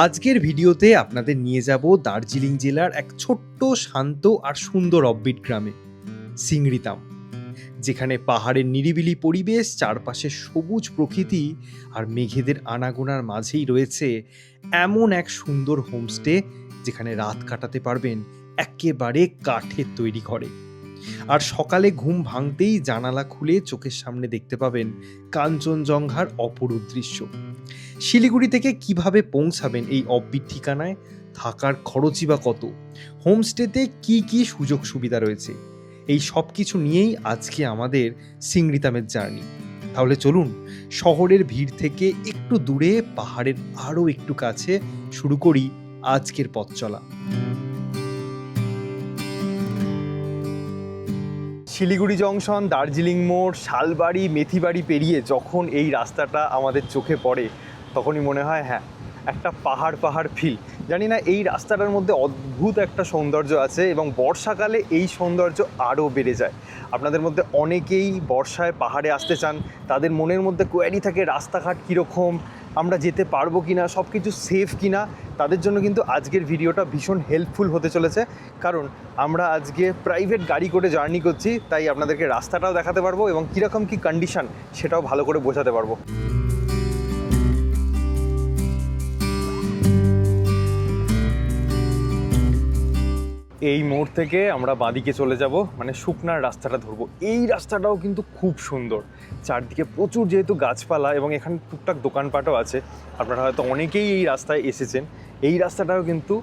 আজকের ভিডিওতে আপনাদের নিয়ে যাব দার্জিলিং জেলার এক ছোট্ট শান্ত আর সুন্দর অফবিট গ্রামে সিংড়িতাম, যেখানে পাহাড়ের নিরিবিলি পরিবেশ, চারপাশে সবুজ প্রকৃতি আর মেঘেদের আনাগোনার মাঝেই রয়েছে এমন এক সুন্দর হোমস্টে যেখানে রাত কাটাতে পারবেন একেবারে কাঠের তৈরি ঘরে। আর সকালে ঘুম ভাঙতেই জানালা খুলে চোখের সামনে দেখতে পাবেন কাঞ্চনজঙ্ঘার অপরূপ দৃশ্য। শিলিগুড়ি থেকে কিভাবে পৌঁছাবেন এই অফবিট ঠিকানায়, থাকার খরচই বা কত, হোমস্টেতে কি কি সুযোগ সুবিধা রয়েছে, এই সব কিছু নিয়েই আজকে আমাদের সিংড়িতামের জার্নি। তাহলে চলুন শহরের ভিড় থেকে একটু দূরে, পাহাড়ের আরও একটু কাছে শুরু করি আজকের পথ চলা। শিলিগুড়ি জংশন, দার্জিলিং মোড়, শালবাড়ি, মেথিবাড়ি পেরিয়ে যখন এই রাস্তাটা আমাদের চোখে পড়ে তখনই মনে হয় হ্যাঁ, একটা পাহাড় ফিল। জানি না, এই রাস্তাটার মধ্যে অদ্ভুত একটা সৌন্দর্য আছে এবং বর্ষাকালে এই সৌন্দর্য আরও বেড়ে যায়। আপনাদের মধ্যে অনেকেই বর্ষায় পাহাড়ে আসতে চান, তাদের মনের মধ্যে কোয়ারি থাকে রাস্তাঘাট কীরকম, আমরা যেতে পারবো কি না, সব কিছু সেফ কি না। তাদের জন্য কিন্তু আজকের ভিডিওটা ভীষণ হেল্পফুল হতে চলেছে, কারণ আমরা আজকে প্রাইভেট গাড়ি করে জার্নি করছি, তাই আপনাদেরকে রাস্তাটাও দেখাতে পারবো এবং কীরকম কী কন্ডিশন সেটাও ভালো করে বোঝাতে পারবো। এই মোড় থেকে আমরা বাঁদিকে চলে যাব, মানে শুকনার রাস্তাটা ধরবো। এই রাস্তাটাও কিন্তু খুব সুন্দর, চারদিকে প্রচুর যেহেতু গাছপালা এবং এখানে টুকটাক দোকানপাটও আছে। আপনারা হয়তো অনেকেই এই রাস্তায় এসেছেন। এই রাস্তাটাও কিন্তু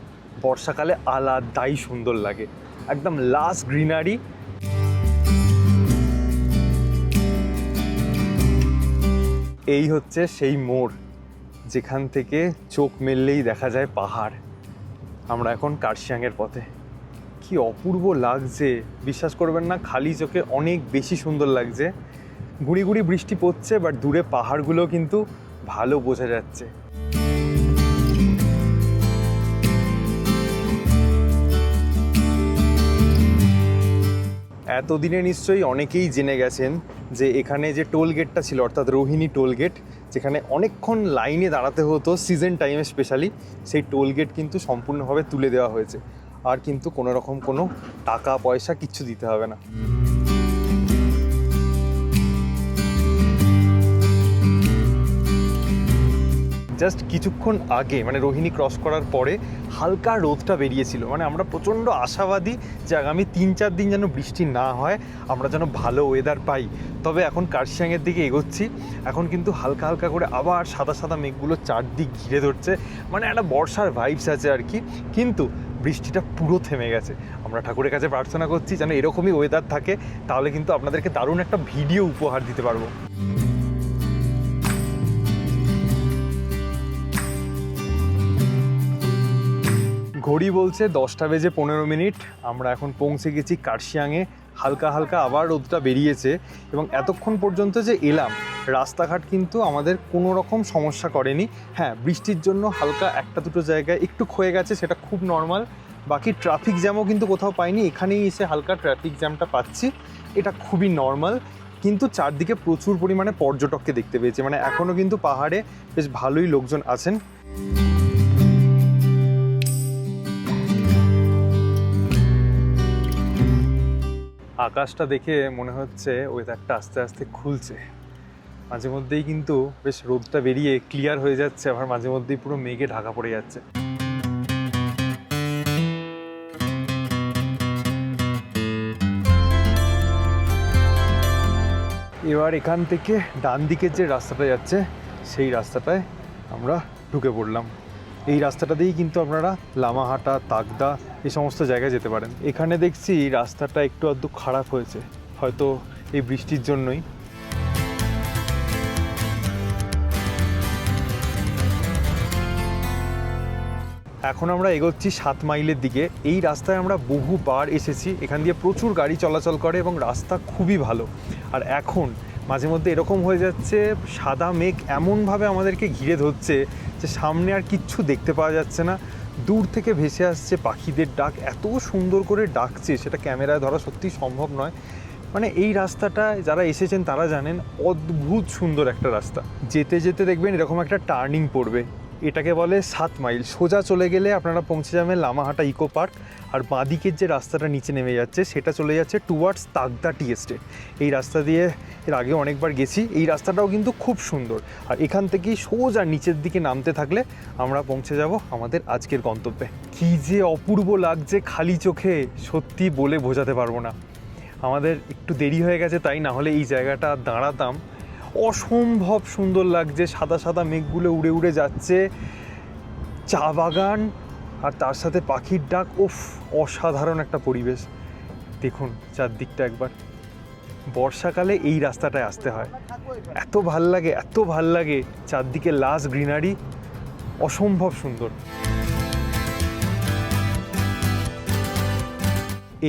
বর্ষাকালে আলাদাই সুন্দর লাগে, একদম লাস্ট গ্রিনারি। এই হচ্ছে সেই মোড় যেখান থেকে চোখ মেললেই দেখা যায় পাহাড়। আমরা এখন কার্শিয়াংয়ের পথে। কি অপূর্ব লাগছে, বিশ্বাস করবেন না, খালি চোখে অনেক বেশি সুন্দর লাগছে। গুঁড়ি গুঁড়ি বৃষ্টি পড়ছে, বাট দূরে পাহাড়গুলো কিন্তু ভালো বোঝা যাচ্ছে। এতদিনে নিশ্চয়ই অনেকেই জেনে গেছেন যে এখানে যে টোল গেটটা ছিল, অর্থাৎ রোহিণী টোল গেট, যেখানে অনেকক্ষণ লাইনে দাঁড়াতে হতো সিজন টাইমে স্পেশালি, সেই টোল গেট কিন্তু সম্পূর্ণভাবে তুলে দেওয়া হয়েছে। আর কিন্তু কোনো রকম কোনো টাকা পয়সা কিচ্ছু দিতে হবে না। জাস্ট কিছুক্ষণ আগে, মানে রোহিণী ক্রস করার পরে হালকা রোদটা বেরিয়েছিল, মানে আমরা প্রচণ্ড আশাবাদী যে আগামী 3-4 দিন যেন বৃষ্টি না হয়, আমরা যেন ভালো ওয়েদার পাই। তবে এখন কার্শিয়াংয়ের দিকে এগোচ্ছি, এখন কিন্তু হালকা হালকা করে আবার সাদা সাদা মেঘগুলো চারদিক ঘিরে ধরছে, মানে একটা বর্ষার ভাইবস আছে আর কি। কিন্তু বৃষ্টিটা পুরো থেমে গেছে। আমরা ঠাকুরের কাছে প্রার্থনা করছি যেন এরকমই ওয়েদার থাকে, তাহলে কিন্তু আপনাদেরকে দারুণ একটা ভিডিও উপহার দিতে পারবো। ঘড়ি বলছে 10:15। আমরা এখন পৌঁছে গেছি কার্শিয়াংয়ে। হালকা হালকা আবার রোদটা বেরিয়েছে এবং এতক্ষণ পর্যন্ত যে এলাম, রাস্তাঘাট কিন্তু আমাদের কোনো রকম সমস্যা করেনি। হ্যাঁ, বৃষ্টির জন্য হালকা একটা দুটো জায়গায় একটু ক্ষয়ে গেছে, সেটা খুব নর্মাল। বাকি ট্রাফিক জ্যামও কিন্তু কোথাও পাইনি, এখানেই এসে হালকা ট্রাফিক জ্যামটা পাচ্ছি, এটা খুবই নর্মাল। কিন্তু চারদিকে প্রচুর পরিমাণে পর্যটককে দেখতে পেয়েছি, মানে এখনও কিন্তু পাহাড়ে বেশ ভালোই লোকজন আছেন। আকাশটা দেখে মনে হচ্ছে ওয়েদারটা আস্তে আস্তে খুলছে। মাঝে মধ্যেই কিন্তু বেশ রোদটা বেরিয়ে ক্লিয়ার হয়ে যাচ্ছে, আবার মাঝে মধ্যেই পুরো মেঘে ঢাকা পড়ে যাচ্ছে। এবার এখান থেকে ডান দিকের যে রাস্তাটা যাচ্ছে, সেই রাস্তাটায় আমরা ঢুকে পড়লাম। এই রাস্তাটা দিয়েই কিন্তু আপনারা লামাহাটা, তাকদা এই সমস্ত জায়গায় যেতে পারেন। এখানে দেখছি রাস্তাটা একটু আধটু খারাপ হয়েছে, হয়তো এই বৃষ্টির জন্যই। এখন আমরা এগোচ্ছি 7 মাইলের দিকে। এই রাস্তায় আমরা বহুবার এসেছি, এখান দিয়ে প্রচুর গাড়ি চলাচল করে এবং রাস্তা খুবই ভালো। আর এখন মাঝে মধ্যে এরকম হয়ে যাচ্ছে, সাদা মেঘ এমনভাবে আমাদেরকে ঘিরে ধরছে যে সামনে আর কিচ্ছু দেখতে পাওয়া যাচ্ছে না। দূর থেকে ভেসে আসছে পাখিদের ডাক, এত সুন্দর করে ডাকছে, সেটা ক্যামেরায় ধরা সত্যিই সম্ভব নয়। মানে এই রাস্তাটায় যারা এসেছেন তারা জানেন, অদ্ভুত সুন্দর একটা রাস্তা। যেতে যেতে দেখবেন এরকম একটা টার্নিং পড়বে, এটাকে বলে 7 মাইল। সোজা চলে গেলে আপনারা পৌঁছে যাবেন লামাহাটা ইকো পার্ক, আর বাঁদিকের যে রাস্তাটা নিচে নেমে যাচ্ছে সেটা চলে যাচ্ছে টুয়ার্ডস তাগদা টি এস্টেট। এই রাস্তা দিয়ে এর আগে অনেকবার গেছি, এই রাস্তাটাও কিন্তু খুব সুন্দর। আর এখান থেকেই সোজা নিচের দিকে নামতে থাকলে আমরা পৌঁছে যাব আমাদের আজকের গন্তব্যে। কী যে অপূর্ব লাগছে খালি চোখে, সত্যি বলে বোঝাতে পারবো না। আমাদের একটু দেরি হয়ে গেছে, তাই না হলে এই জায়গাটা দাঁড়াতাম। অসম্ভব সুন্দর লাগছে, সাদা সাদা মেঘগুলো উড়ে উড়ে যাচ্ছে, চা বাগান আর তার সাথে পাখির ডাক। উফ, অসাধারণ একটা পরিবেশ। দেখুন চারদিকটা একবার। বর্ষাকালে এই রাস্তাটায় আসতে হয়, এত ভাল লাগে, এত ভাল লাগে। চারদিকে লাশ গ্রিনারি, অসম্ভব সুন্দর।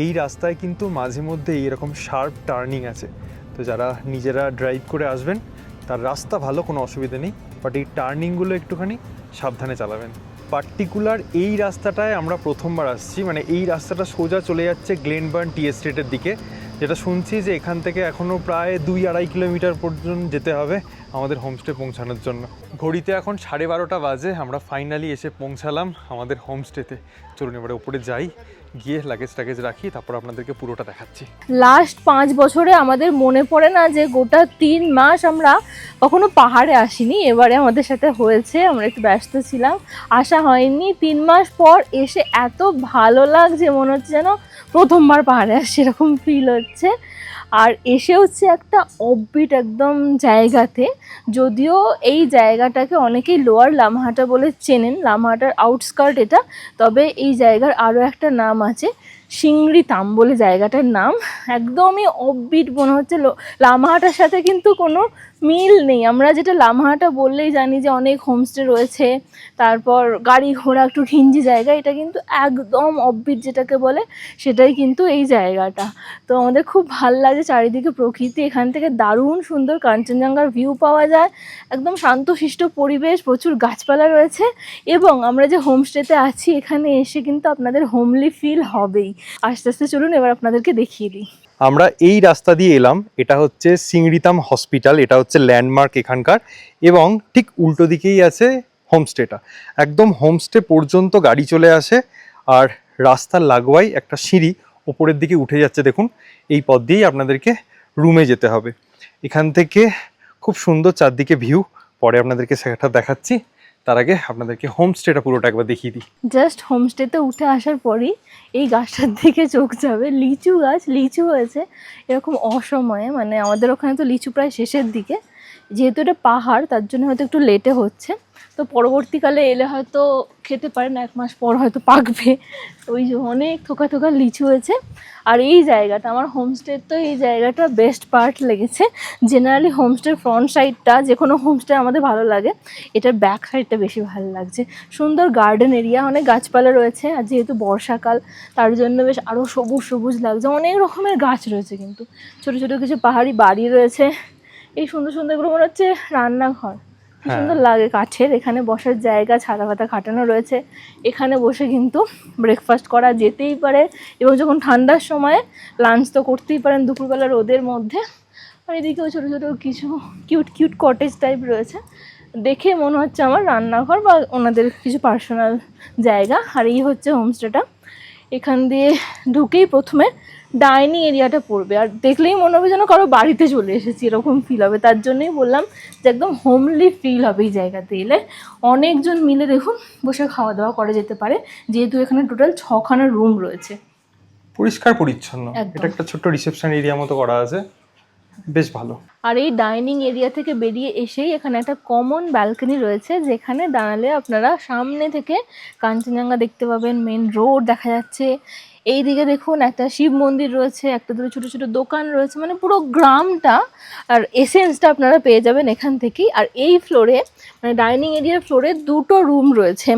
এই রাস্তায় কিন্তু মাঝে মধ্যে এরকম শার্প টার্নিং আছে, তো যারা নিজেরা ড্রাইভ করে আসবেন তার রাস্তা ভালো, কোনো অসুবিধা নেই, বাট এই টার্নিংগুলো একটুখানি সাবধানে চালাবেন। পার্টিকুলার এই রাস্তাটায় আমরা প্রথমবার আসছি, মানে এই রাস্তাটা সোজা চলে যাচ্ছে গ্লেনবার্ন টি এস্টেটের দিকে, যেটা শুনছি যে এখান থেকে এখনও প্রায় 2-2.5 কিলোমিটার পর্যন্ত যেতে হবে আমাদের হোমস্টে পৌঁছানোর জন্য। ঘড়িতে এখন 12:30 বাজে, আমরা ফাইনালি এসে পৌঁছালাম আমাদের হোমস্টেতে। চলুন এবারে উপরে যাই, গিয়ে লাগেজ টাগেজ রাখি, তারপর আপনাদেরকে পুরোটা দেখাচ্ছি। লাস্ট 5 বছরে আমাদের মনে পড়ে না যে গোটা 3 মাস আমরা কখনো পাহাড়ে আসিনি। এবারে আমাদের সাথে হয়েছে, আমরা একটু ব্যস্ত ছিলাম, আসা হয়নি। 3 মাস পর এসে এত ভালো লাগছে, মনে হচ্ছে যেন প্রথমবার পাহাড়ে আসছে এরকম ফিল হচ্ছে। আর এসে হচ্ছে একটা অফবিট একদম জায়গাতে, যদিও এই জায়গাটাকে অনেকেই লোয়ার লামাহাটা বলে চেনেন, লামাহাটার আউটস্কার্ট এটা, তবে এই জায়গার আরও একটা নাম আছে, সিংড়িতাম বলে জায়গাটার নাম। একদমই অফবিট মনে হচ্ছে, লামাহাটার সাথে কিন্তু কোনো মিল নেই। আমরা যেটা লামাহাটা বললেই জানি যে অনেক হোমস্টে রয়েছে, তারপর গাড়ি ঘোড়া একটু ঘিঞ্জি জায়গা, এটা কিন্তু একদম অফবিট যেটাকে বলে সেটাই কিন্তু এই জায়গাটা। তো আমাদের খুব ভাল লাগে, চারিদিকে প্রকৃতি, এখান থেকে দারুণ সুন্দর কাঞ্চনজঙ্ঘার ভিউ পাওয়া যায়, একদম শান্তশিষ্ট পরিবেশ, প্রচুর গাছপালা রয়েছে। এবং আমরা যে হোমস্টেতে আছি এখানে এসে কিন্তু আপনাদের হোমলি ফিল হবেই। আস্তে আস্তে চলুন এবার আপনাদেরকে দেখিয়ে দিই। আমরা এই রাস্তা দিয়ে এলাম, এটা হচ্ছে সিংড়িতাম হসপিটাল, এটা হচ্ছে ল্যান্ডমার্ক এখানকার, এবং ঠিক উল্টো দিকেই আছে হোমস্টেটা। একদম হোমস্টে পর্যন্ত গাড়ি চলে আসে, আর রাস্তার লাগোয়াই একটা সিঁড়ি ওপরের দিকে উঠে যাচ্ছে। দেখুন এই পথ দিয়েই আপনাদেরকে রুমে যেতে হবে। এখান থেকে খুব সুন্দর চারদিকে ভিউ, পরে আপনাদেরকে সেটা দেখাচ্ছি। তার আগে আপনাদেরকে হোমস্টেটা পুরোটা একবার দেখিয়ে দিই। জাস্ট হোমস্টেতে উঠে আসার পরই এই গাছটার দিকে চোখ যাবে, লিচু গাছ, লিচু হয়েছে এরকম অসময়ে, মানে আমাদের ওখানে তো লিচু প্রায় শেষের দিকে, যেহেতু এটা পাহাড় তার জন্য হয়তো একটু লেটে হচ্ছে, তো পরবর্তীকালে এলে হয়তো খেতে পারেন, 1 মাস পর হয়তো পাকবে। ওই যে অনেক থোকা থোকা লিচু হয়েছে। আর এই জায়গাটা আমার হোমস্টের, তো এই জায়গাটা বেস্ট পার্ট লেগেছে। জেনারেলি হোমস্টের ফ্রন্ট সাইডটা, যে কোনো হোমস্টে আমাদের ভালো লাগে, এটার ব্যাক সাইডটা বেশি ভালো লাগছে। সুন্দর গার্ডেন এরিয়া, অনেক গাছপালা রয়েছে, আর যেহেতু বর্ষাকাল তার জন্য বেশ আরও সবুজ সবুজ লাগছে, অনেক রকমের গাছ রয়েছে, কিন্তু ছোটো ছোটো কিছু পাহাড়ি বাড়ি রয়েছে। এই সুন্দর সুন্দরগুলো মনে হচ্ছে রান্নাঘর, কি সুন্দর লাগে কাঠের। এখানে বসার জায়গা, ছাতা পাতা খাটানো রয়েছে, এখানে বসে কিন্তু ব্রেকফাস্ট করা যেতেই পারে, এবং যখন ঠান্ডার সময় লাঞ্চ তো করতেই পারেন দুপুরবেলা রোদের মধ্যে। আর এদিকেও ছোটো ছোটো কিছু কিউট কিউট কটেজ টাইপ রয়েছে, দেখে মনে হচ্ছে আমার রান্নাঘর বা ওনাদের কিছু পার্সোনাল জায়গা। আর এই হচ্ছে হোমস্টেটা। এখান দিয়ে ঢুকেই প্রথমে ডাইনিং এরিয়াটা পড়বে, আর দেখলেই মনে হবে যেন কারো বাড়িতে চলে এসেছি এরকম ফিল হবে। তার জন্যই বললাম যে একদম হোমলি ফিল হবে এই জায়গাতে এলে। অনেকজন মিলে দেখুন বসে খাওয়া দাওয়া করা যেতে পারে, যেহেতু এখানে টোটাল 6খানা রুম রয়েছে, পরিষ্কার পরিচ্ছন্ন। এটা একটা ছোট্ট রিসেপশন এরিয়া মতো করা আছে, বেশ ভালো। আর এই ডাইনিং এরিয়া থেকে বেরিয়ে এসেই এখানে একটা কমন ব্যালকনি রয়েছে, যেখানে দাঁড়ালে আপনারা সামনে থেকে কাঞ্চনজঙ্ঘা দেখতে পাবেন, মেন রোড দেখা যাচ্ছে। এই দিকে দেখুন একটা শিব মন্দির রয়েছে, একটা দুটো ছোটো ছোটো দোকান রয়েছে, মানে পুরো গ্রামটা আর এসেন্সটা আপনারা পেয়ে যাবেন এখান থেকেই। আর এই ফ্লোরে, মানে ডাইনিং এরিয়ার ফ্লোরে 2টো রুম রয়েছে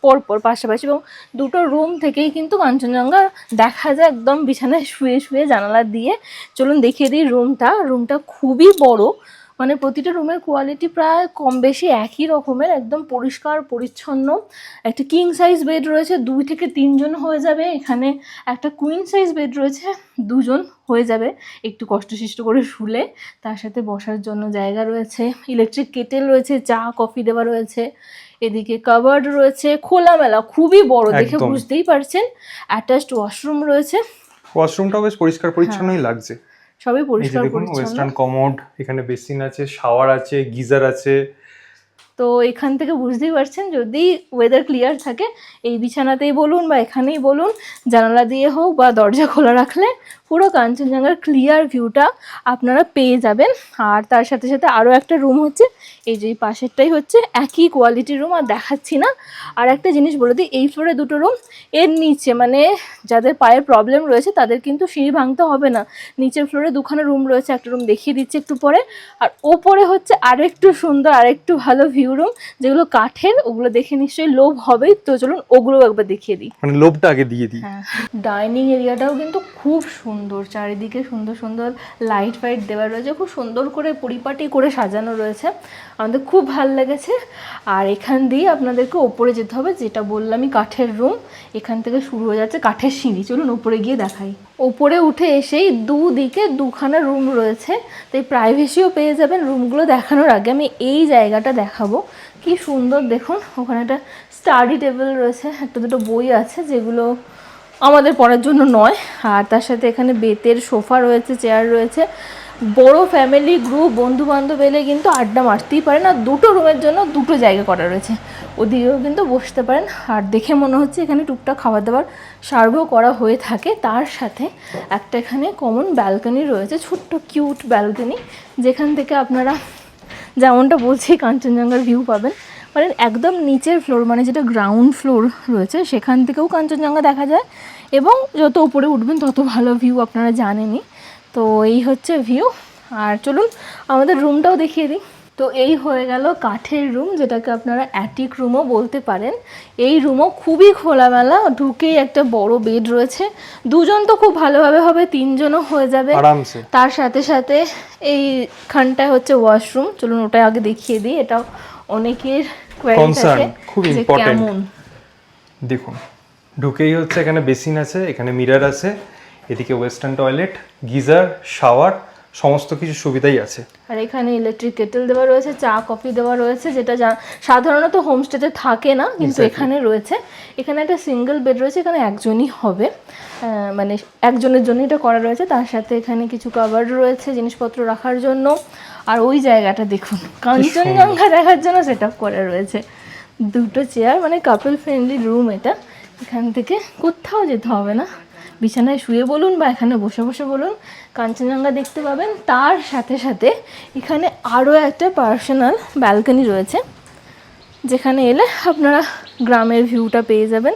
পরপর পাশাপাশি, এবং 2টো রুম থেকেই কিন্তু কাঞ্চনজঙ্ঘা দেখা যায় একদম বিছানায় শুয়ে শুয়ে জানালা দিয়ে। চলুন দেখিয়ে দিই রুমটা। রুমটা খুবই বড়, মানে প্রতিটা রুমের কোয়ালিটি প্রায় কম বেশি একই রকমের, একদম পরিষ্কার পরিচ্ছন্ন। একটা কিং সাইজ বেড রয়েছে, 2 থেকে 3 জন হয়ে যাবে। এখানে একটা কুইন সাইজ বেড রয়েছে, 2 জন হয়ে যাবে একটু কষ্টসিষ্ট করে শুলে। তার সাথে বসার জন্য জায়গা রয়েছে, ইলেকট্রিক কেটেল রয়েছে, চা কফি দেওয়া রয়েছে, এদিকে কাভার্ড রয়েছে, খোলামেলা, খুবই বড়, দেখে একদম। বুঝতেই পারছেন। অ্যাটাচড ওয়াশরুম রয়েছে, ওয়াশরুমটাও বেশ পরিষ্কার পরিচ্ছন্নই লাগছে। সবই এই যে পরিষ্কার দেখুন পরিচ্ছন্ন। ওয়েস্টার্ন কমোড, এখানে বেসিন আছে, শাওয়ার আছে, গিজার আছে। তো এখান থেকে বুঝতেই পারছেন, যদি ওয়েদার ক্লিয়ার থাকে এই বিছানাতেই বলুন বা এখানেই বলুন, জানালা দিয়ে হোক বা দরজা খোলা রাখলে পুরো কাঞ্চনজঙ্ঘার ক্লিয়ার ভিউটা আপনারা পেয়ে যাবেন। আর তার সাথে সাথে আরও একটা রুম হচ্ছে, এই যে এই পাশেরটাই হচ্ছে একই কোয়ালিটির রুম, আর দেখাচ্ছি না। আর একটা জিনিস বলে দিই, এই ফ্লোরে 2টো রুম, এর নিচে মানে যাদের পায়ের প্রবলেম রয়েছে তাদের কিন্তু সিঁড়ি ভাঙতে হবে না। নিচের ফ্লোরে 2খানা রুম রয়েছে, একটা রুম দেখিয়ে দিচ্ছি একটু পরে। আর ওপরে হচ্ছে আরেকটু সুন্দর আরেকটু ভালো ভিউ রুম, যেগুলো কাঠের, ওগুলো দেখে নিশ্চয়ই লোভ হবেই। তো চলুন ওগুলো একবার দেখিয়ে দিই। মানে লোভটা আগে দিয়ে দিই। হ্যাঁ, ডাইনিং এরিয়াটাও কিন্তু খুব সুন্দর, চারিদিকে সুন্দর সুন্দর লাইট ফাইট দেওয়া রয়েছে, খুব সুন্দর করে পরিপাটি করে সাজানো রয়েছে, আমাদের খুব ভালো লেগেছে। আর এখান দিয়ে আপনাদেরকে ওপরে যেতে হবে, যেটা বললামই কাঠের রুম, এখান থেকে শুরু হয়ে যাচ্ছে কাঠের সিঁড়ি। চলুন ওপরে গিয়ে দেখাই। ওপরে উঠে এসেই দুদিকে 2খানা রুম রয়েছে, তাই প্রাইভেসিও পেয়ে যাবেন। রুমগুলো দেখানোর আগে আমি এই জায়গাটা দেখাবো, কি সুন্দর দেখুন। ওখানে একটা স্টাডি টেবিল রয়েছে, একটা দুটো বই আছে যেগুলো আমাদের পড়ার জন্য নয়। আর তার সাথে এখানে বেতের সোফা রয়েছে, চেয়ার রয়েছে। বড় ফ্যামিলি গ্রুপ বন্ধু বান্ধব এলে কিন্তু আড্ডা মারতেই পারেন। আর 2টো রুমের জন্য 2টো জায়গা করা রয়েছে, ওদিকেও কিন্তু বসতে পারেন। আর দেখে মনে হচ্ছে এখানে টুকটাক খাবার দাবার সার্ভও করা হয়ে থাকে। তার সাথে একটা এখানে কমন ব্যালকনি রয়েছে, ছোট্ট কিউট ব্যালকনি, যেখান থেকে আপনারা যেমনটা বলছি কাঞ্চনজঙ্ঘার ভিউ পাবেন। মানে একদম নিচের ফ্লোর, মানে যেটা গ্রাউন্ড ফ্লোর রয়েছে, সেখান থেকেও কাঞ্চনজঙ্ঘা দেখা যায়। এবং যত উপরে উঠবেন তত ভালো ভিউ, আপনারা জানেনই। তো এই হচ্ছে ভিউ। আর চলুন আমাদের রুমটাও দেখিয়ে দিই। তো এই হয়ে গেল কাঠের রুম, যেটাকে আপনারা অ্যাটিক রুমও বলতে পারেন। এই রুমও খুবই খোলামেলা, ঢুকেই একটা বড় বেড রয়েছে। 2 জন তো খুব ভালোভাবে হবে, 3 জনও হয়ে যাবে আরামসে। তার সাথে সাথে এইখানটায় হচ্ছে ওয়াশরুম, চলুন ওটাই আগে দেখিয়ে দিই। এটা অনেকের কোয়েরি Concern, থাকে খুব যে important। কেমন। দেখুন ঢুকেই হচ্ছে এখানে বেসিন আছে, এখানে মিরর আছে, এদিকে ওয়েস্টার্ন টয়লেট, গিজার, শাওয়ার, সমস্ত কিছু সুবিধাই আছে। আর এখানে ইলেকট্রিক কেটেল দেওয়া রয়েছে, চা কফি দেওয়া রয়েছে, যেটা সাধারণত হোমস্টেতে থাকে না, কিন্তু Exactly. এখানে রয়েছে। এখানে একটা সিঙ্গেল বেড রয়েছে, এখানে একজনই হবে, মানে একজনের জন্য এটা করা রয়েছে। তার সাথে এখানে কিছু কাভার রয়েছে জিনিসপত্র রাখার জন্য। আর ওই জায়গাটা দেখুন, কাঞ্চনজঙ্ঘা দেখার জন্য সেট আপ করা রয়েছে। 2টো চেয়ার, মানে কাপল ফ্রেন্ডলি রুম এটা। এখান থেকে কোথাও যেতে হবে না, বিছানায় শুয়ে বলুন বা এখানে বসে বসে বলুন কাঞ্চনজঙ্ঘা দেখতে পাবেন। তার সাথে সাথে এখানে আরও একটা পার্সোনাল ব্যালকনি রয়েছে, যেখানে এলে আপনারা গ্রামের ভিউটা পেয়ে যাবেন।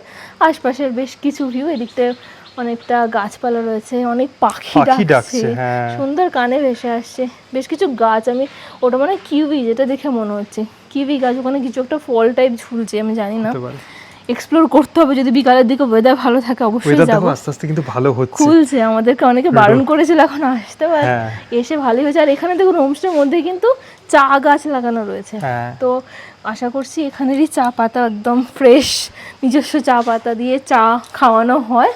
আশপাশের বেশ কিছু ভিউ, এদিকটা অনেকটা গাছপালা রয়েছে, অনেক পাখি পাখি ডাকছে, ডাকছে, হ্যাঁ। সুন্দর কানে ভেসে আসছে বেশ কিছু গাছ। আমি ওটা মানে কিউই, যেটা দেখে মনে হচ্ছে কিউই গাছ, ওখানে কিছু একটা ফল টাইপ ঝুলছে, আমি জানি না, হতে পারে। এক্সপ্লোর করতে হবে। যদি বিকালের দিকে ওয়েদার ভালো থাকে অবশ্যই ওয়েদার যাবো। দেখো আস্তে আস্তে কিন্তু ভালো হচ্ছে। খুলছে, আমাদেরকে অনেকে বারণ করেছিল এখন আসতে পারে, হ্যাঁ। এসে ভালোই হয়েছে। আর এখানে দেখুন হোমস্টের মধ্যে কিন্তু চা গাছ লাগানো রয়েছে। হ্যাঁ। তো আশা করছি এখানেরই চা পাতা একদম ফ্রেশ, নিজস্ব চা পাতা দিয়ে চা খাওয়ানো হয়।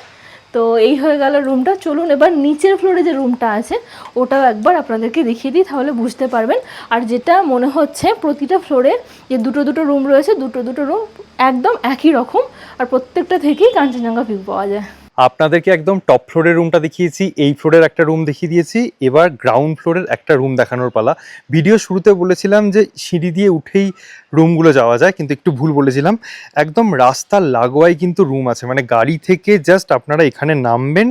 তো এই হয়ে গেল রুমটা। চলুন এবার নিচের ফ্লোরে যে রুমটা আছে ওটাও একবার আপনাদেরকে দেখিয়ে দিই, তাহলে বুঝতে পারবেন। আর যেটা মনে হচ্ছে প্রতিটা ফ্লোরে যে 2টো রুম রয়েছে, 2টো রুম একদম একই রকম, আর প্রত্যেকটা থেকেই কাঞ্চনজঙ্ঘা ভিউ পাওয়া যায়। আপনাদেরকে একদম টপ ফ্লোরের রুমটা দেখিয়েছি, এই ফ্লোরের একটা রুম দেখিয়ে দিয়েছি, এবার গ্রাউন্ড ফ্লোরের একটা রুম দেখানোর পালা। ভিডিও শুরুতে বলেছিলাম যে সিঁড়ি দিয়ে উঠেই রুমগুলো যাওয়া যায়, কিন্তু একটু ভুল বলেছিলাম। একদম রাস্তার লাগোয়াই কিন্তু রুম আছে, মানে গাড়ি থেকে জাস্ট আপনারা এখানে নামবেন,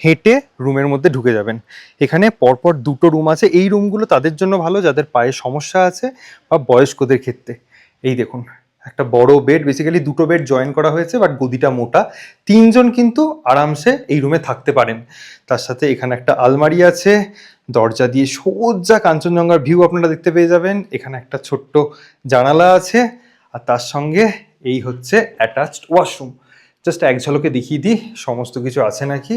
হেঁটে রুমের মধ্যে ঢুকে যাবেন। এখানে পরপর 2টো রুম আছে। এই রুমগুলো তাদের জন্য ভালো যাদের পায়ে সমস্যা আছে বা বয়স্কদের ক্ষেত্রে। এই দেখুন একটা বড় বেড, বেসিক্যালি 2টো বেড জয়েন করা হয়েছে, বাট গদিটা মোটা। 3 জন কিন্তু আরামসে এই রুমে থাকতে পারেন। তার সাথে এখানে একটা আলমারি আছে, দরজা দিয়ে সোজা কাঞ্চনজঙ্ঘার ভিউ আপনারা দেখতে পেয়ে যাবেন। এখানে একটা ছোট্ট জানালা আছে, আর তার সঙ্গে এই হচ্ছে অ্যাটাচড ওয়াশরুম। জাস্ট এক ঝলকে দেখিয়ে দিই সমস্ত কিছু আছে নাকি।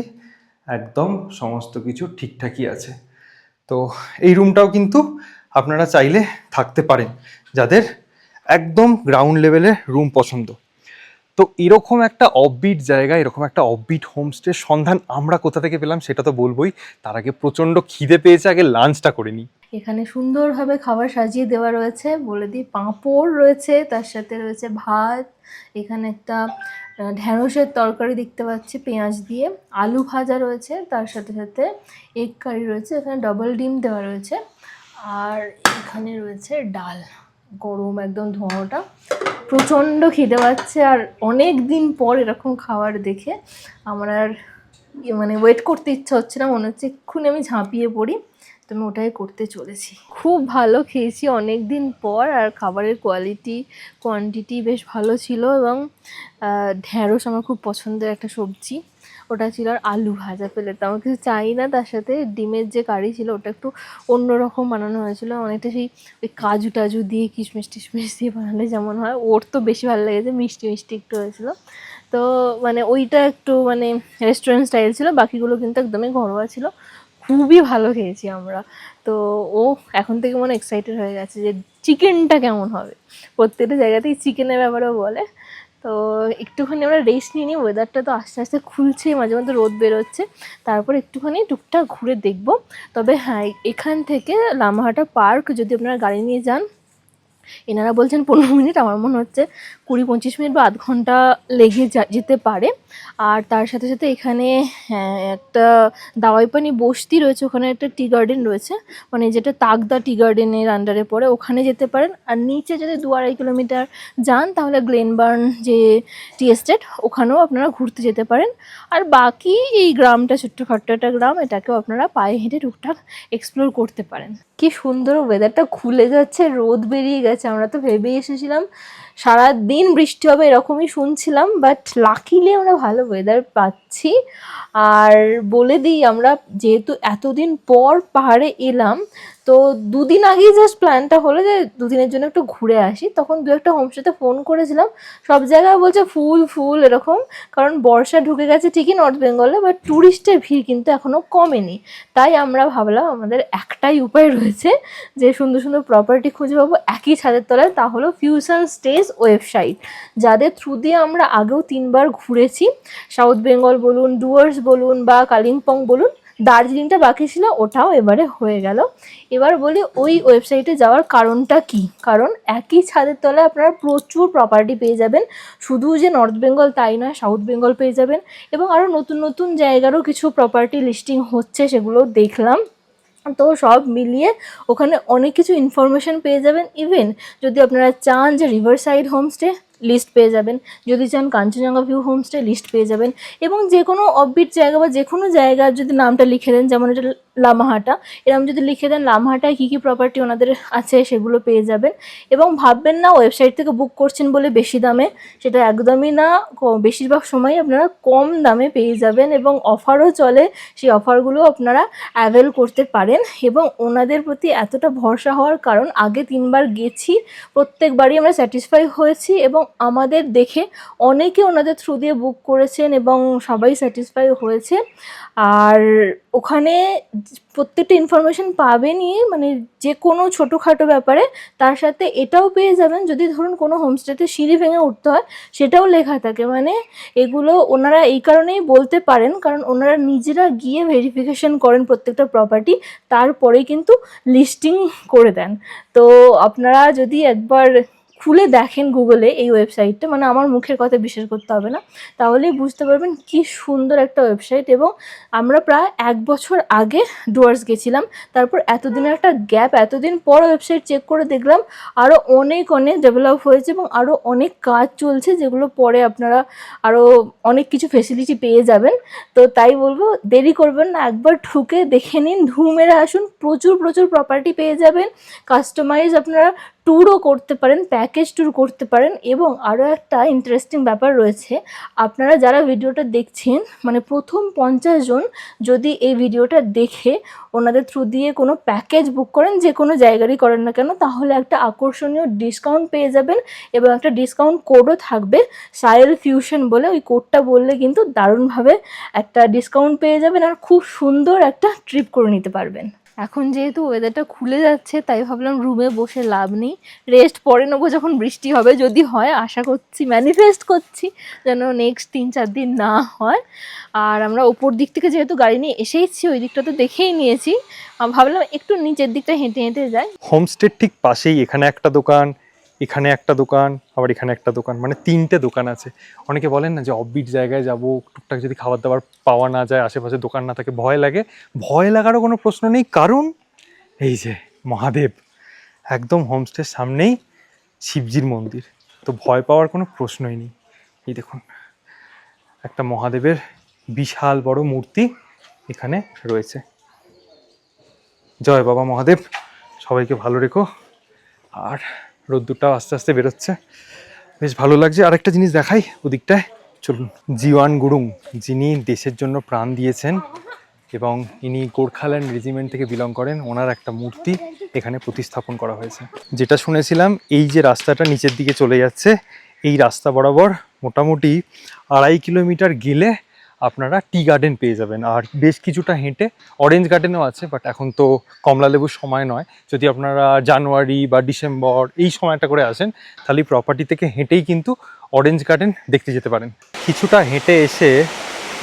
একদম সমস্ত কিছু ঠিকঠাকই আছে। তো এই রুমটাও কিন্তু আপনারা চাইলে থাকতে পারেন, যাদের একদম গ্রাউন্ড লেভেলের রুম পছন্দ। তো এরকম একটা অফবিট জায়গা, এরকম একটা অফবিট হোমস্টের সন্ধান আমরা কোথা থেকে পেলাম সেটা তো বলবোই। তার আগে প্রচণ্ড খিদে পেয়েছে, আগে লাঞ্চটা করে নিই। এখানে সুন্দরভাবে খাবার সাজিয়ে দেওয়া রয়েছে, বলে দিই পাঁপড় রয়েছে, তার সাথে রয়েছে ভাত, এখানে একটা ঢ্যাঁড়সের তরকারি দেখতে পাচ্ছি পেঁয়াজ দিয়ে, আলু ভাজা রয়েছে, তার সাথে সাথে এগ কারি রয়েছে, এখানে ডবল ডিম দেওয়া রয়েছে, আর এখানে রয়েছে ডাল। গরম একদম ধোঁয়াটা, প্রচণ্ড খিদে পাচ্ছে, আর অনেক দিন পর এরকম খাবার দেখে আমার আর মানে ওয়েট করতে ইচ্ছা হচ্ছে না, মনে হচ্ছে এক্ষুনি আমি ঝাঁপিয়ে পড়ি। তো আমি ওটাই করতে চলেছি। খুব ভালো খেয়েছি অনেক দিন পর, আর খাবারের কোয়ান্টিটি বেশ ভালো ছিল, এবং ঢ্যাঁড়স আমার খুব পছন্দের একটা সবজি, ওটা ছিল, আর আলু ভাজা পেলে তো আমার কিছু চাই না। তার সাথে ডিমের যে কারি ছিল ওটা একটু অন্যরকম বানানো হয়েছিল, অনেকটা সেই ওই কাজু টাজু দিয়ে কিশমিশ টিশমিশ দিয়ে বানালে যেমন হয়, ওর তো বেশি ভালো লেগেছে, মিষ্টি মিষ্টি একটু হয়েছিল। তো মানে ওইটা একটু মানে রেস্টুরেন্ট স্টাইল ছিল, বাকিগুলো কিন্তু একদমই ঘরোয়া ছিল। খুবই ভালো খেয়েছি আমরা। তো ও এখন থেকে মনে এক্সাইটেড হয়ে গেছে যে চিকেনটা কেমন হবে, প্রত্যেকটা জায়গাতেই চিকেনের ব্যাপারেও বলে। তো একটুখানি আমরা রেস্ট নিয়ে নিই, ওয়েদারটা তো আস্তে আস্তে খুলছেই, মাঝে মধ্যে রোদ বেরোচ্ছে, তারপর একটুখানি টুকটাক ঘুরে দেখব। তবে হ্যাঁ, এখান থেকে লামাহাটা পার্ক যদি আপনারা গাড়ি নিয়ে যান, এনারা বলছেন 15 মিনিট, আমার মনে হচ্ছে 20-25 মিনিট বা আধ ঘন্টা লেগে যেতে পারে। আর তার সাথে সাথে এখানে একটা দাওয়াইপানি বস্তি রয়েছে, ওখানে একটা টি গার্ডেন রয়েছে, মানে যেটা তাকদা টি গার্ডেনের আন্ডারে পড়ে, ওখানে যেতে পারেন। আর নিচে যদি 2-2.5 কিলোমিটার যান তাহলে গ্লেনবার্ন যে টি এস্টেট, ওখানেও আপনারা ঘুরতে যেতে পারেন। আর বাকি এই গ্রামটা ছোট্টখাট্ট একটা গ্রাম, এটাকেও আপনারা পায়ে হেঁটে টুকটাক এক্সপ্লোর করতে পারেন। কি সুন্দর ওয়েদারটা খুলে যাচ্ছে, রোদ বেরিয়ে গেছে। আমরা তো ভেবেই এসেছিলাম সারাদিন বৃষ্টি হবে এরকমই শুনছিলাম, বাট লাকিলি আমরা ভালো ওয়েদার পাচ্ছি। আর বলে দিই, আমরা যেহেতু এতদিন পর পাহাড়ে এলাম, তো 2 দিন আগেই জাস্ট প্ল্যানটা হলো যে 2 দিনের জন্য একটু ঘুরে আসি। তখন 2-একটা হোমস্টেতে ফোন করেছিলাম, সব জায়গায় বলছে ফুল ফুল এরকম, কারণ বর্ষা ঢুকে গেছে ঠিকই নর্থ বেঙ্গলে, বাট ট্যুরিস্টের ভিড় কিন্তু এখনও কমেনি। তাই আমরা ভাবলাম আমাদের একটাই উপায় রয়েছে যে সুন্দর সুন্দর প্রপার্টি খুঁজে পাবো একই ছাদের তলায়, তা হলো ফিউশন স্টেজ ওয়েবসাইট, যাদের থ্রু দিয়ে আমরা আগেও 3বার ঘুরেছি। সাউথ বেঙ্গল বলুন, ডুয়ার্স বলুন, বা কালিম্পং বলুন, দার্জিলিংটা বাকি ছিল, ওটাও এবারে হয়ে গেল। এবার বলি ওই ওয়েবসাইটে যাওয়ার কারণটা কি। কারণ একই ছাদের তলায় আপনারা প্রচুর প্রপার্টি পেয়ে যাবেন, শুধু যে নর্থ বেঙ্গল তাই নয়, সাউথ বেঙ্গল পেয়ে যাবেন, এবং আরও নতুন নতুন জায়গারও কিছু প্রপার্টি লিস্টিং হচ্ছে, সেগুলো দেখলাম। তো সব মিলিয়ে ওখানে অনেক কিছু ইনফরমেশন পেয়ে যাবেন। ইভেন যদি আপনারা চান যে রিভার সাইড হোমস্টে, লিস্ট পেয়ে যাবেন। যদি চান কাঞ্চনজঙ্ঘা ভিউ হোমস্টে, লিস্ট পেয়ে যাবেন। এবং যে কোনো অফবিট জায়গা বা যে কোনো জায়গার যদি নামটা লিখে দেন, যেমন এটা লামাহাটা, এরকম যদি লিখে দেন লামাহাটায় কী কী প্রপার্টি ওনাদের আছে সেগুলো পেয়ে যাবেন। এবং ভাববেন না ওয়েবসাইট থেকে বুক করছেন বলে বেশি দামে, সেটা একদমই না। বেশিরভাগ সময় আপনারা কম দামে পেয়ে যাবেন, এবং অফারও চলে, সেই অফারগুলো আপনারা অ্যাভেল করতে পারেন। এবং ওনাদের প্রতি এতটা ভরসা হওয়ার কারণ, আগে 3বার গেছি, প্রত্যেকবারই আমরা স্যাটিসফাই হয়েছি, এবং আমাদের দেখে অনেকে ওনাদের থ্রু দিয়ে বুক করেছেন এবং সবাই স্যাটিসফাই হয়েছে। আর ওখানে প্রত্যেকটা ইনফরমেশন পাবেনই, মানে যে কোনো ছোটোখাটো ব্যাপারে। তার সাথে এটাও পেয়ে যাবেন, যদি ধরুন কোনো হোমস্টেতে সিঁড়ি ভেঙে উঠতে হয়, সেটাও লেখা থাকে। মানে এগুলো ওনারা এই কারণেই বলতে পারেন, কারণ ওনারা নিজেরা গিয়ে ভেরিফিকেশন করেন প্রত্যেকটা প্রপার্টি, তারপরেই কিন্তু লিস্টিং করে দেন। তো আপনারা যদি একবার খুলে দেখেন গুগলে এই ওয়েবসাইটটা, মানে আমার মুখের কথা বিশ্বাস করতে হবে না, তাহলেই বুঝতে পারবেন কি সুন্দর একটা ওয়েবসাইট। এবং আমরা প্রায় 1 বছর আগে ডুয়ার্স গেছিলাম, তারপর এতদিনের একটা গ্যাপ, এতদিন পর ওয়েবসাইট চেক করে দেখলাম আরও অনেক অনেক ডেভেলপ হয়েছে, এবং আরও অনেক কাজ চলছে, যেগুলো পরে আপনারা আরও অনেক কিছু ফেসিলিটি পেয়ে যাবেন। তো তাই বলবো, দেরি করবেন না, একবার ঢুকে দেখে নিন, ঢু মেরে আসুন। প্রচুর প্রচুর প্রপার্টি পেয়ে যাবেন, কাস্টমাইজ আপনারা ট্যুরও করতে পারেন, প্যাকেজ ট্যুর করতে পারেন। এবং আরও একটা ইন্টারেস্টিং ব্যাপার রয়েছে, আপনারা যারা ভিডিওটা দেখছেন, মানে প্রথম 50 জন যদি এই ভিডিওটা দেখে ওনাদের থ্রু দিয়ে কোনো প্যাকেজ বুক করেন, যে কোনো জায়গারই করেন না কেন, তাহলে একটা আকর্ষণীয় ডিসকাউন্ট পেয়ে যাবেন, এবং একটা ডিসকাউন্ট কোডও থাকবে, সায়েল ফিউশন বলে। ওই কোডটা বললে কিন্তু দারুণভাবে একটা ডিসকাউন্ট পেয়ে যাবেন, আর খুব সুন্দর একটা ট্রিপ করে নিতে পারবেন। এখন যেহেতু ওয়েদারটা খুলে যাচ্ছে তাই ভাবলাম রুমে বসে লাভ নেই, রেস্ট পরে নেবো যখন বৃষ্টি হবে, যদি হয় আশা করছি, ম্যানিফেস্ট করছি যেন নেক্সট 3-4 দিন না হয়। আর আমরা ওপর দিক থেকে যেহেতু গাড়ি নিয়ে এসেইছি, ওই দিকটা তো দেখেই নিয়েছি, ভাবলাম একটু নিচের দিকটা হেঁটে হেঁটে যাই। হোমস্টের ঠিক পাশেই এখানে একটা দোকান, এখানে একটা দোকান, আবার এখানে একটা দোকান, মানে 3টে দোকান আছে। অনেকে বলেন না যে অফবিট জায়গায় যাব, টুকটাক যদি খাবার দাবার পাওয়া না যায়, আশেপাশে দোকান না থাকে, ভয় লাগে। ভয় লাগারও কোনো প্রশ্ন নেই, কারণ এই যে মহাদেব একদম হোমস্টের সামনেই শিবজির মন্দির, তো ভয় পাওয়ার কোনো প্রশ্নই নেই। এই দেখুন একটা মহাদেবের বিশাল বড় মূর্তি এখানে রয়েছে। জয় বাবা মহাদেব, সবাইকে ভালো রেখো। আর রোদ্দুরটাও আস্তে আস্তে বেরোচ্ছে, বেশ ভালো লাগছে। আরেকটা জিনিস দেখাই ওদিকটায়, চলুন। জীওয়ান গুরুং, যিনি দেশের জন্য প্রাণ দিয়েছেন এবং ইনি গোর্খাল্যান্ড রেজিমেন্ট থেকে বিলং করেন, ওনার একটা মূর্তি এখানে প্রতিস্থাপন করা হয়েছে। যেটা শুনেছিলাম, এই যে রাস্তাটা নিচের দিকে চলে যাচ্ছে, এই রাস্তা বরাবর মোটামুটি 2.5 কিলোমিটার গেলে আপনারা টি গার্ডেন পেয়ে যাবেন। আর বেশ কিছুটা হেঁটে অরেঞ্জ গার্ডেনও আছে, বাট এখন তো কমলা লেবুর সময় নয়। যদি আপনারা জানুয়ারি বা ডিসেম্বর এই সময়টা করে আসেন, তাহলে প্রপার্টি থেকে হেঁটেই কিন্তু অরেঞ্জ গার্ডেন দেখতে যেতে পারেন। কিছুটা হেঁটে এসে,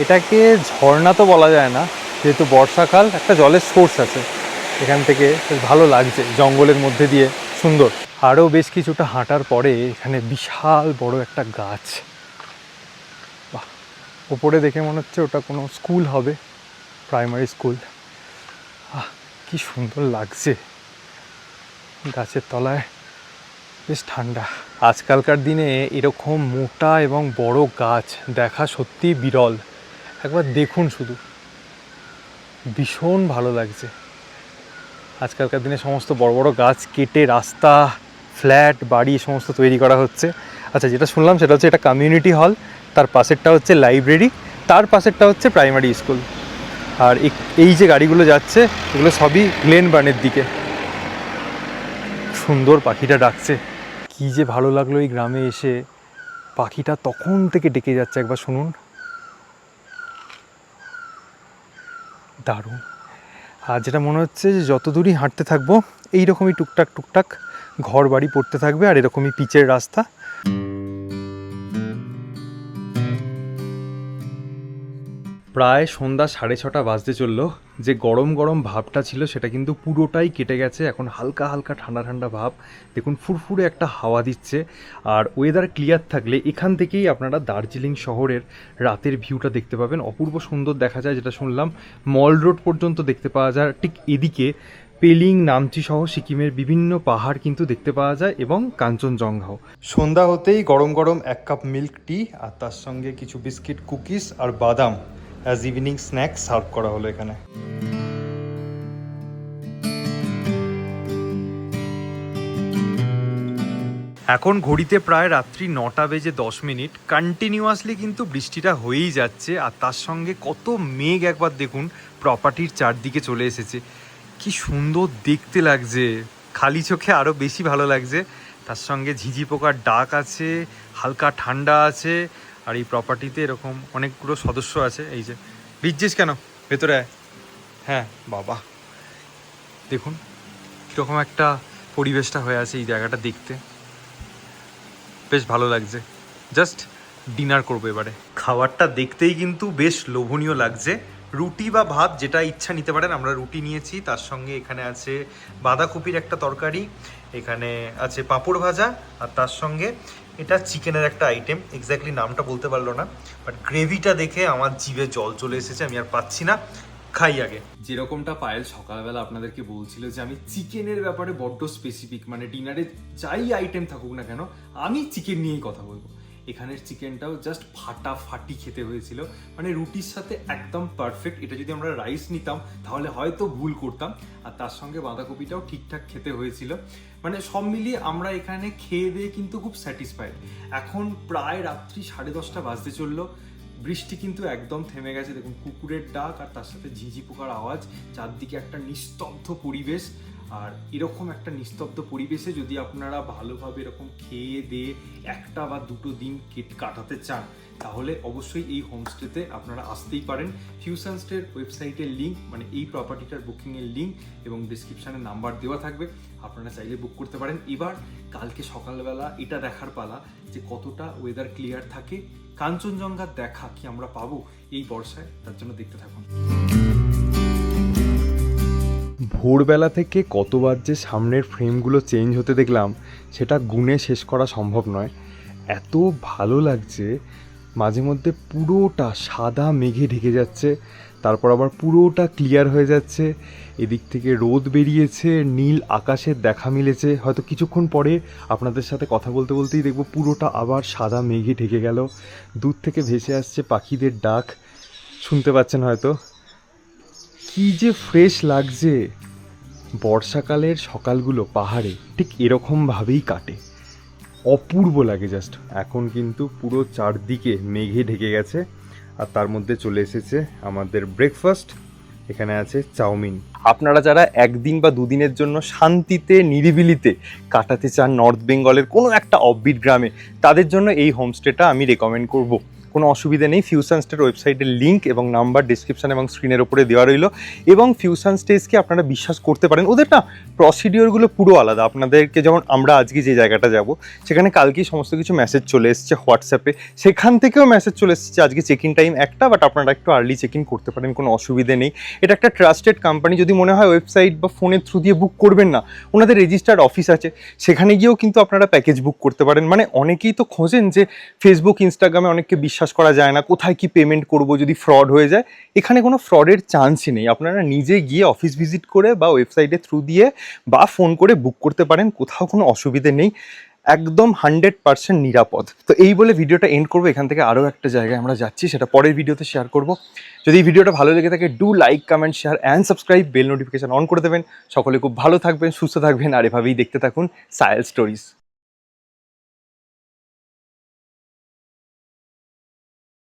এটাকে ঝর্ণা তো বলা যায় না, যেহেতু বর্ষাকাল, একটা জলের সোর্স আছে এখান থেকে, বেশ ভালো লাগছে জঙ্গলের মধ্যে দিয়ে, সুন্দর। আরও বেশ কিছুটা হাঁটার পরে এখানে বিশাল বড় একটা গাছ, বাহ, ওপরে দেখে মনে হচ্ছে ওটা কোনো স্কুল হবে, প্রাইমারি স্কুল। কি সুন্দর লাগছে গাছের তলায়, বেশ ঠান্ডা। আজকালকার দিনে এরকম মোটা এবং বড় গাছ দেখা সত্যি বিরল। একবার দেখুন শুধু, ভীষণ ভালো লাগছে। আজকালকার দিনে সমস্ত বড় বড় গাছ কেটে রাস্তা, ফ্ল্যাট, বাড়ি সমস্ত তৈরি করা হচ্ছে। আচ্ছা, যেটা শুনলাম সেটা হচ্ছে এটা কমিউনিটি হল, তার পাশেরটা হচ্ছে লাইব্রেরি, তার পাশেরটা হচ্ছে প্রাইমারি স্কুল। আর এই যে গাড়িগুলো যাচ্ছে, এগুলো সবই গ্লেনবার্নের দিকে। সুন্দর পাখিটা ডাকছে, কি যে ভালো লাগলো এই গ্রামে এসে। পাখিটা তখন থেকে ডেকে যাচ্ছে, একবার শুনুন, দারুণ। আর যেটা মনে হচ্ছে যে যত দূরই হাঁটতে থাকবো, এইরকমই টুকটাক টুকটাক ঘর বাড়ি পড়তে থাকবে, আর এরকমই পিচের রাস্তা। প্রায় সন্ধ্যা 6:30 বাজতে চললো। যে গরম গরম ভাবটা ছিল সেটা কিন্তু পুরোটাই কেটে গেছে, এখন হালকা হালকা ঠান্ডা ঠান্ডা ভাব। দেখুন ফুরফুরে একটা হাওয়া দিচ্ছে, আর ওয়েদার ক্লিয়ার থাকলে এখান থেকেই আপনারা দার্জিলিং শহরের রাতের ভিউটা দেখতে পাবেন। অপূর্ব সুন্দর দেখা যায়, যেটা শুনলাম মল রোড পর্যন্ত দেখতে পাওয়া যায়। ঠিক এদিকে পেলিং, নামচি সহ সিকিমের বিভিন্ন পাহাড় কিন্তু দেখতে পাওয়া যায়, এবং কাঞ্চনজঙ্ঘাও। সন্ধ্যা হতেই গরম গরম 1 কাপ মিল্ক টি, আর তার সঙ্গে কিছু বিস্কিট, কুকিজ আর বাদাম অ্যাজ ইভিনিং স্ন্যাক্স সার্ভ করা হলো এখানে। এখন ঘড়িতে প্রায় রাত্রি 9:10। কন্টিনিউয়াসলি কিন্তু বৃষ্টিটা হয়েই যাচ্ছে, আর তার সঙ্গে কত মেঘ একবার দেখুন প্রপার্টির চারদিকে চলে এসেছে। কি সুন্দর দেখতে লাগছে, খালি চোখে আরও বেশি ভালো লাগছে। তার সঙ্গে ঝিঝি পোকার ডাক আছে, হালকা ঠান্ডা আছে, আর এই প্রপার্টিতে এরকম অনেকগুলো সদস্য আছে। এই যে ভিজছিস কেন, ভেতরে আয়। হ্যাঁ বাবা, দেখুন কীরকম একটা পরিবেশটা হয়ে আছে এই জায়গাটা দেখতে, বেশ ভালো লাগছে। জাস্ট ডিনার করবো এবারে। খাবারটা দেখতেই কিন্তু বেশ লোভনীয় লাগছে। রুটি বা ভাত যেটা ইচ্ছা নিতে পারেন, আমরা রুটি নিয়েছি। তার সঙ্গে এখানে আছে বাঁধাকপির একটা তরকারি, এখানে আছে পাঁপড় ভাজা, আর তার সঙ্গে এটা চিকেনের একটা আইটেম, এক্স্যাক্টলি নামটা বলতে পারলো না, বাট গ্রেভিটা দেখে আমার জিভে জল চলে এসেছে, আমি আর পাচ্ছি না, খাই আগে। যেরকমটা পায়েল সকালবেলা আপনাদেরকে বলছিল যে আমি চিকেনের ব্যাপারে বড্ড স্পেসিফিক, মানে ডিনারে যাই আইটেম থাকুক না কেন আমি চিকেন নিয়েই কথা বলবো। এখানের চিকেনটাও জাস্ট ফাটাফাটি খেতে হয়েছিল, মানে রুটির সাথে একদম পারফেক্ট। এটা যদি আমরা রাইস নিতাম তাহলে হয়তো ভুল করতাম। আর তার সঙ্গে বাঁধাকপিটাও ঠিকঠাক খেতে হয়েছিল, মানে সব মিলিয়ে আমরা এখানে খেয়ে দিয়ে কিন্তু খুব স্যাটিসফাইড। এখন প্রায় রাত্রি 10:30 বাজতে চললো। বৃষ্টি কিন্তু একদম থেমে গেছে, দেখুন কুকুরের ডাক আর তার সাথে ঝিঝি পোকার আওয়াজ, চারদিকে একটা নিস্তব্ধ পরিবেশ। আর এরকম একটা নিস্তব্ধ পরিবেশে যদি আপনারা ভালোভাবে এরকম খেয়ে দিয়ে একটা বা দুটো দিন কাটাতে চান, তাহলে অবশ্যই এই হোমস্টেতে আপনারা আসতেই পারেন। ফিউশন স্টের ওয়েবসাইটের লিঙ্ক, মানে এই প্রপার্টিটার বুকিংয়ের লিঙ্ক এবং ডিসক্রিপশানে নাম্বার দেওয়া থাকবে, আপনারা চাইলে বুক করতে পারেন। এবার কালকে সকালবেলা এটা দেখার পালা যে কতটা ওয়েদার ক্লিয়ার থাকে, কাঞ্চনজঙ্ঘার দেখা কি আমরা পাবো এই বর্ষায়, তার জন্য দেখতে থাকুন। ভোরবেলা থেকে কতবার যে সামনের ফ্রেমগুলো চেঞ্জ হতে দেখলাম সেটা গুণে শেষ করা সম্ভব নয়। এত ভালো লাগছে, মাঝে মধ্যে পুরোটা সাদা মেঘে ঢেকে যাচ্ছে, তারপর আবার পুরোটা ক্লিয়ার হয়ে যাচ্ছে, এদিক থেকে রোদ বেরিয়েছে, নীল আকাশের দেখা মিলেছে। হয়তো কিছুক্ষণ পরে আপনাদের সাথে কথা বলতে বলতেই দেখব পুরোটা আবার সাদা মেঘে ঢেকে গেল। দূর থেকে ভেসে আসছে পাখিদের ডাক, শুনতে পাচ্ছেন হয়তো। কি যে ফ্রেশ লাগছে। বর্ষাকালের সকালগুলো পাহাড়ে ঠিক এরকমভাবেই কাটে, অপূর্ব লাগে জাস্ট। এখন কিন্তু পুরো চারদিকে মেঘে ঢেকে গেছে, আর তার মধ্যে চলে এসেছে আমাদের ব্রেকফাস্ট। এখানে আছে চাউমিন। আপনারা যারা একদিন বা দুদিনের জন্য শান্তিতে নিরিবিলিতে কাটাতে চান নর্থ বেঙ্গলের কোনো একটা অফবিট গ্রামে, তাদের জন্য এই হোমস্টেটা আমি রেকমেন্ড করব। কোনো অসুবিধা নেই। ফিউশন স্টের ওয়েবসাইটের লিঙ্ক এবং নাম্বার ডিসক্রিপশন এবং স্ক্রিনের ওপরে দেওয়া রইল। এবং ফিউশন স্টেজকে আপনারা বিশ্বাস করতে পারেন, ওদের না প্রসিডিওরগুলো পুরো আলাদা। আপনাদেরকে যেমন আমরা আজকে যে জায়গাটা যাব, সেখানে কালকেই সমস্ত কিছু মেসেজ চলে এসছে হোয়াটসঅ্যাপে, সেখান থেকেও মেসেজ চলে এসছে আজকে চেক ইন টাইম একটা, বাট আপনারা একটু আর্লি চেক ইন করতে পারেন, কোনো অসুবিধে নেই। এটা একটা ট্রাস্টেড কোম্পানি। যদি মনে হয় ওয়েবসাইট বা ফোনের থ্রু দিয়ে বুক করবেন না, ওনাদের রেজিস্টার্ড অফিস আছে, সেখানে গিয়েও কিন্তু আপনারা প্যাকেজ বুক করতে পারেন। মানে অনেকেই তো খোঁজেন যে ফেসবুক ইনস্টাগ্রামে অনেককে বিশ্বাস করা যায় না, কোথায় কি পেমেন্ট করব যদি ফ্রড হয়ে যায়। এখানে কোনো ফ্রডের চান্সই নেই। আপনারা নিজে গিয়ে অফিস ভিজিট করে বা ওয়েবসাইটের থ্রু দিয়ে বা ফোন করে বুক করতে পারেন, কোথাও কোনো অসুবিধে নেই, একদম 100% নিরাপদ। তো এই বলে ভিডিওটা এন্ড করবো। এখান থেকে আরও একটা জায়গায় আমরা যাচ্ছি, সেটা পরের ভিডিওতে শেয়ার করব। যদি এই ভিডিওটা ভালো লেগে থাকে, do like, comment, share and subscribe, bell notification on করে দেবেন। সকলে খুব ভালো থাকবেন, সুস্থ থাকবেন, আর এভাবেই দেখতে থাকুন সায়েল স্টোরিজ।